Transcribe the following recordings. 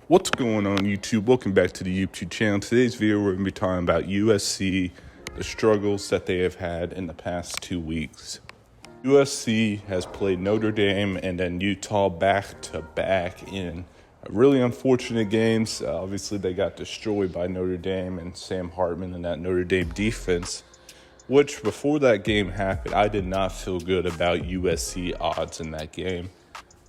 What's going on, YouTube? Welcome back to the YouTube channel. Today's video, we're going to be talking about USC, the struggles that they have had in the past 2 weeks. USC has played Notre Dame and then Utah back-to-back in really unfortunate games. Obviously, they got destroyed by Notre Dame and Sam Hartman and that Notre Dame defense, which before that game happened, I did not feel good about USC odds in that game.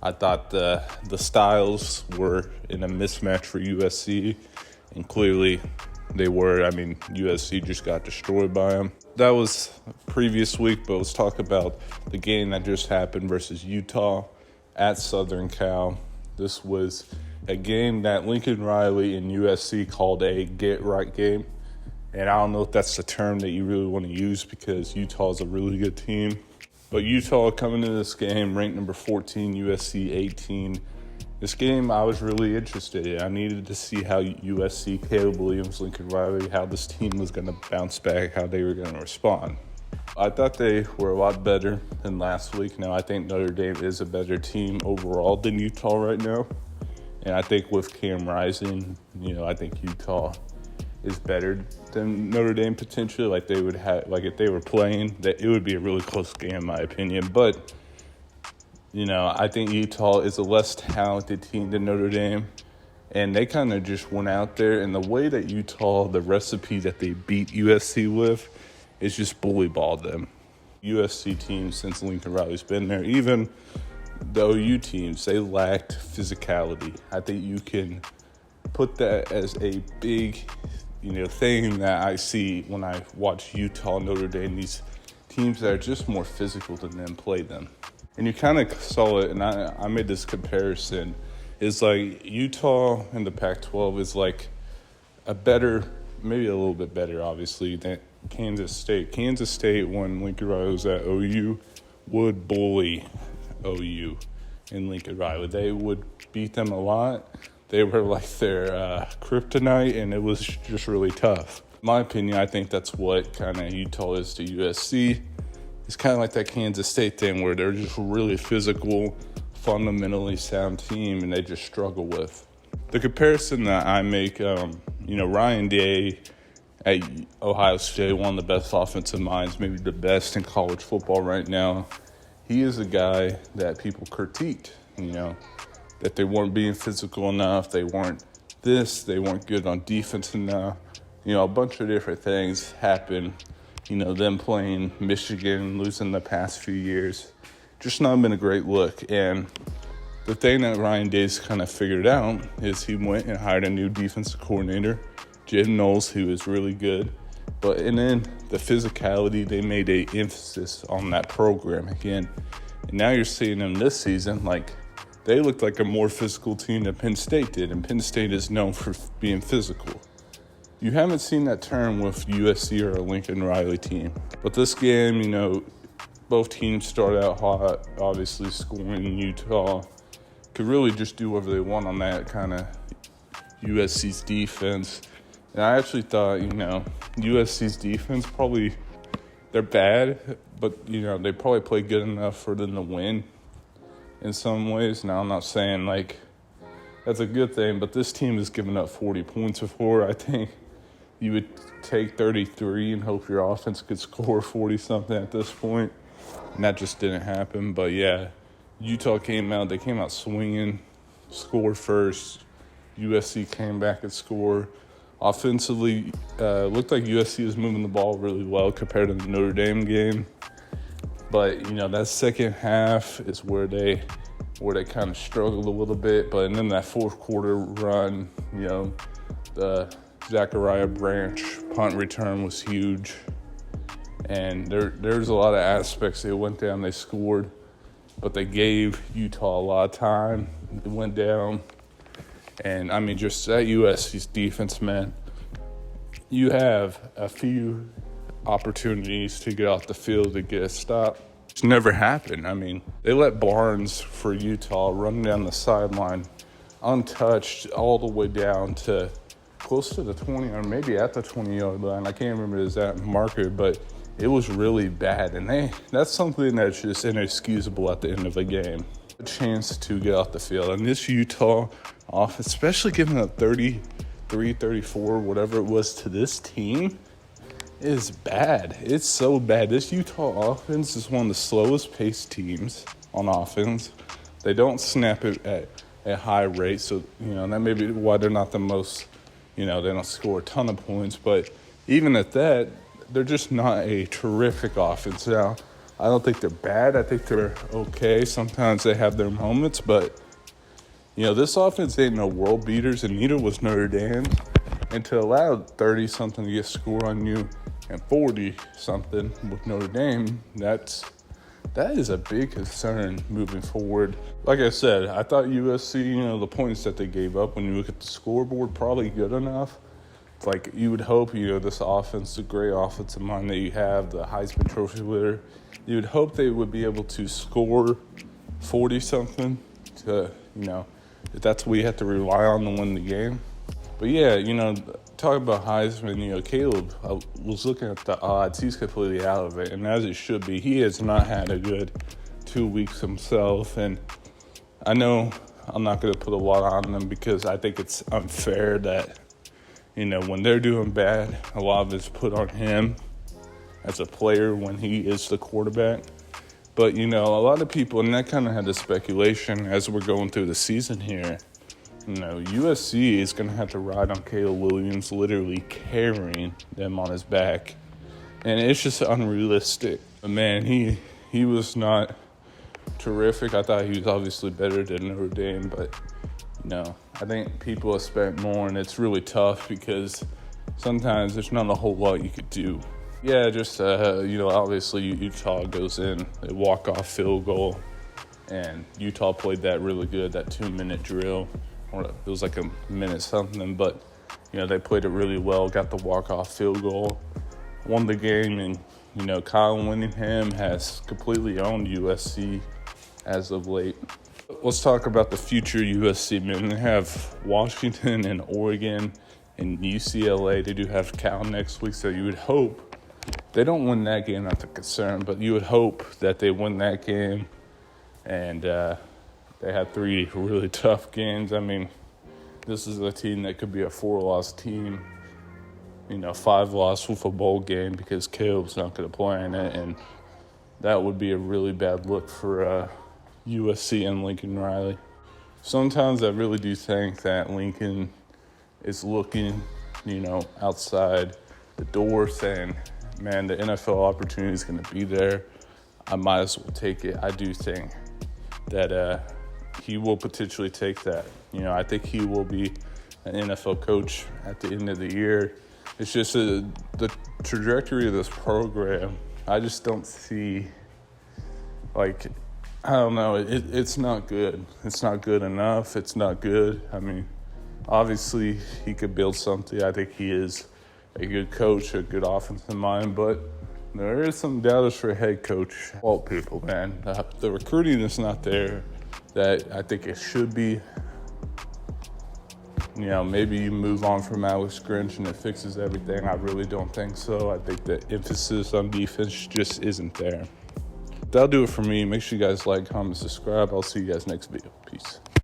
I thought the styles were in a mismatch for USC, and clearly they were. I mean, USC just got destroyed by them. That was previous week, but let's talk about the game that just happened versus Utah at Southern Cal. This was a game that Lincoln Riley and USC called a get-right game, and I don't know if that's the term that you really want to use because Utah is a really good team. But Utah coming into this game, ranked number 14, USC 18. This game I was really interested in. I needed to see how USC, Kale Williams, Lincoln Riley, how this team was going to bounce back, how they were going to respond. I thought they were a lot better than last week. Now, I think Notre Dame is a better team overall than Utah right now. And I think with Cam rising, I think Utah is better than Notre Dame potentially. Like they would have, like if they were playing, that it would be a really close game in my opinion. But I think Utah is a less talented team than Notre Dame, and they kind of just went out there. And the way that Utah, the recipe that they beat USC with, is just bully balled them. USC teams since Lincoln Riley's been there, even the OU teams, they lacked physicality. I think you can put that as a big thing that I see when I watch Utah, Notre Dame, these teams that are just more physical than them play them. And you kind of saw it, and I made this comparison. It's like Utah in the Pac-12 is like a better, maybe a little bit better, obviously, than Kansas State. Kansas State, when Lincoln Riley was at OU, would bully OU and Lincoln Riley. They would beat them a lot. They were like their kryptonite, and it was just really tough. In my opinion, I think that's what kind of Utah is to USC. It's kind of like that Kansas State thing where they're just really physical, fundamentally sound team, and they just struggle with. The comparison that I make, Ryan Day at Ohio State, one of the best offensive minds, maybe the best in college football right now. He is a guy that people critiqued, that they weren't being physical enough, they weren't good on defense enough. A bunch of different things happened. Them playing Michigan, losing the past few years, just not been a great look. And the thing that Ryan Day's kind of figured out is he went and hired a new defensive coordinator, Jim Knowles, who is really good. And then the physicality, they made an emphasis on that program again. And now you're seeing them this season, they looked like a more physical team than Penn State did, and Penn State is known for being physical. You haven't seen that term with USC or a Lincoln Riley team. But this game, both teams started out hot, obviously scoring. Utah could really just do whatever they want on that kind of USC's defense. And I actually thought, USC's defense they're bad, but, they probably play good enough for them to win in some ways. Now, I'm not saying, that's a good thing, but this team has given up 40 points before. I think you would take 33 and hope your offense could score 40-something at this point, and that just didn't happen. But, yeah, Utah came out swinging, scored first. USC came back and scored. Offensively, looked like USC was moving the ball really well compared to the Notre Dame game. But, that second half is where they kind of struggled a little bit. But and then that fourth quarter run, the Zachariah Branch punt return was huge. And there's a lot of aspects. They went down, they scored, but they gave Utah a lot of time. It went down. And, just that USC's defense, man, you have a few opportunities to get off the field to get a stop. It's never happened. They let Barnes for Utah run down the sideline untouched all the way down to close to the 20 or maybe at the 20-yard line. I can't remember the exact marker, but it was really bad. And that's something that's just inexcusable at the end of a game. A chance to get off the field. And this Utah off, especially giving up 33, 34, whatever it was to this team, is bad. It's so bad. This Utah offense is one of the slowest paced teams on offense. They don't snap it at a high rate, so that may be why they're not the most, they don't score a ton of points, but even at that, they're just not a terrific offense. Now, I don't think they're bad. I think they're okay. Sometimes they have their moments, but this offense ain't no world beaters, and neither was Notre Dame. And to allow 30-something to get scored on you and 40-something with Notre Dame, that is a big concern moving forward. Like I said, I thought USC, the points that they gave up when you look at the scoreboard, probably good enough. Like you would hope, this offense, the great offensive mind that you have, the Heisman Trophy winner, you would hope they would be able to score 40-something to, if that's what you have to rely on to win the game. But yeah, talking about Heisman, Caleb, I was looking at the odds. He's completely out of it, and as it should be. He has not had a good 2 weeks himself, and I know I'm not going to put a lot on them because I think it's unfair that, when they're doing bad, a lot of it's put on him as a player when he is the quarterback. But, a lot of people, and that kind of had the speculation as we're going through the season here, USC is going to have to ride on Kale Williams literally carrying them on his back. And it's just unrealistic. But man, he was not terrific. I thought he was obviously better than Notre Dame, but, I think people expect more, and it's really tough because sometimes there's not a whole lot you could do. Yeah, just, obviously Utah goes in, a walk-off field goal, and Utah played that really good, that 2-minute drill. It was like a minute something, but, they played it really well, got the walk-off field goal, won the game, and, Kyle Williams has completely owned USC as of late. Let's talk about the future USC, man. They have Washington and Oregon and UCLA. They do have Cal next week, so you would hope they don't win that game, not the concern, but you would hope that they win that game. And they had 3 really tough games. I mean, this is a team that could be a 4-loss team, 5-loss with a bowl game because Caleb's not going to play in it. And that would be a really bad look for USC and Lincoln Riley. Sometimes I really do think that Lincoln is looking, outside the door saying, man, the NFL opportunity is going to be there. I might as well take it. I do think that he will potentially take that. I think he will be an NFL coach at the end of the year. It's just the trajectory of this program. I just don't see, I don't know. It's not good. It's not good enough. It's not good. I mean, obviously he could build something. I think he is a good coach, a good offensive mind, but there is some doubters for head coach. All people, man. The recruiting is not there that I think it should be. Maybe you move on from Alex Grinch and it fixes everything. I really don't think so. I think the emphasis on defense just isn't there. That'll do it for me. Make sure you guys like, comment, subscribe. I'll see you guys next video. Peace.